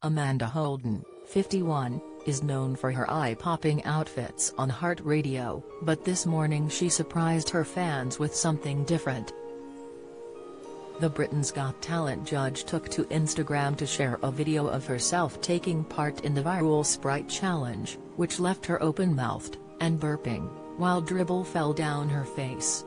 Amanda Holden, 51, is known for her eye-popping outfits on Heart Radio, but this morning she surprised her fans with something different. The Britain's Got Talent judge took to Instagram to share a video of herself taking part in the viral Sprite challenge, which left her open-mouthed and burping, while dribble fell down her face.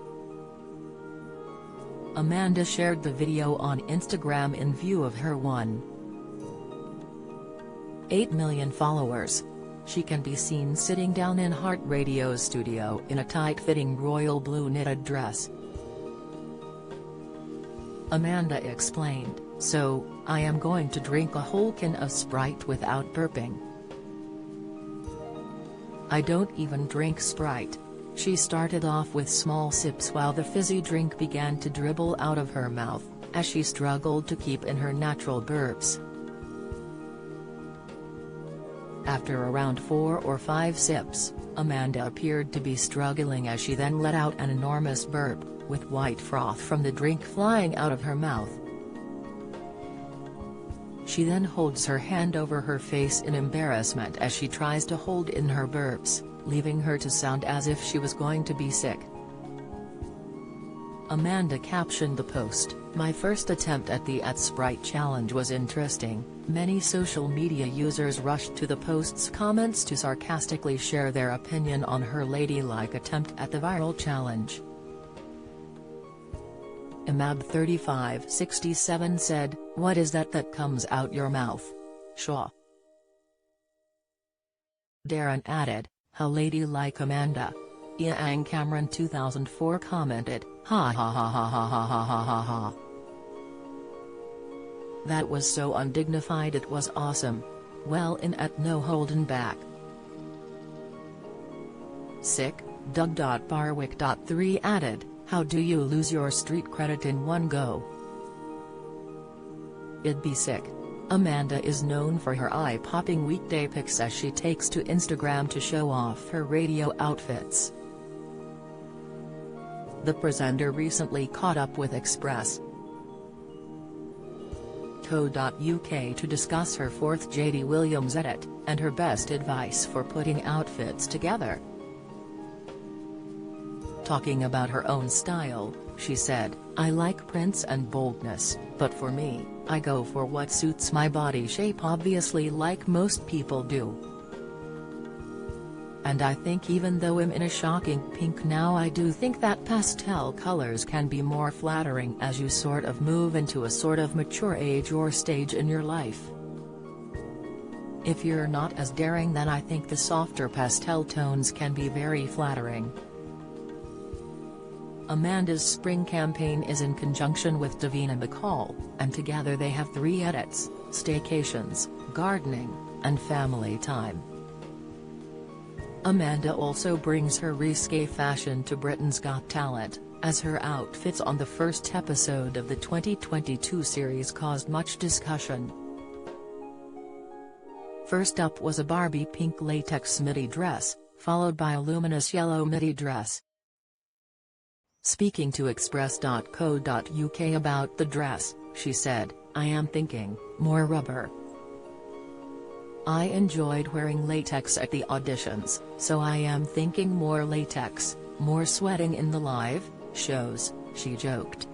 Amanda shared the video on Instagram in view of her 1.8 million followers. She can be seen sitting down in Heart Radio's studio in a tight-fitting royal blue knitted dress. Amanda explained, "So, I am going to drink a whole can of Sprite without burping. I don't even drink Sprite." She started off with small sips while the fizzy drink began to dribble out of her mouth, as she struggled to keep in her natural burps. After around 4 or 5 sips, Amanda appeared to be struggling as she then let out an enormous burp, with white froth from the drink flying out of her mouth. She then holds her hand over her face in embarrassment as she tries to hold in her burps, leaving her to sound as if she was going to be sick. Amanda captioned the post, "My first attempt at the Sprite challenge was interesting." Many social media users rushed to the post's comments to sarcastically share their opinion on her ladylike attempt at the viral challenge. Imab3567 said, "What is that comes out your mouth? Shaw." Darren added, "How ladylike, Amanda." Ian Cameron 2004 commented, "Ha ha ha ha ha ha ha ha ha ha. That was so undignified, it was awesome. Well in at no holding back." Sick, Doug.Barwick.3 added, "How do you lose your street credit in one go? It'd be sick." Amanda is known for her eye-popping weekday pics as she takes to Instagram to show off her radio outfits. The presenter recently caught up with Express.co.uk to discuss her 4th JD Williams edit, and her best advice for putting outfits together. Talking about her own style, she said, "I like prints and boldness, but for me, I go for what suits my body shape, obviously, like most people do. And I think even though I'm in a shocking pink now, I do think that pastel colors can be more flattering as you sort of move into a sort of mature age or stage in your life. If you're not as daring, then I think the softer pastel tones can be very flattering." Amanda's spring campaign is in conjunction with Davina McCall, and together they have 3 edits: staycations, gardening, and family time. Amanda also brings her risque fashion to Britain's Got Talent, as her outfits on the first episode of the 2022 series caused much discussion. First up was a Barbie pink latex midi dress, followed by a luminous yellow midi dress. Speaking to Express.co.uk about the dress, she said, "I am thinking, more rubber. I enjoyed wearing latex at the auditions, so I am thinking more latex, more sweating in the live shows," she joked.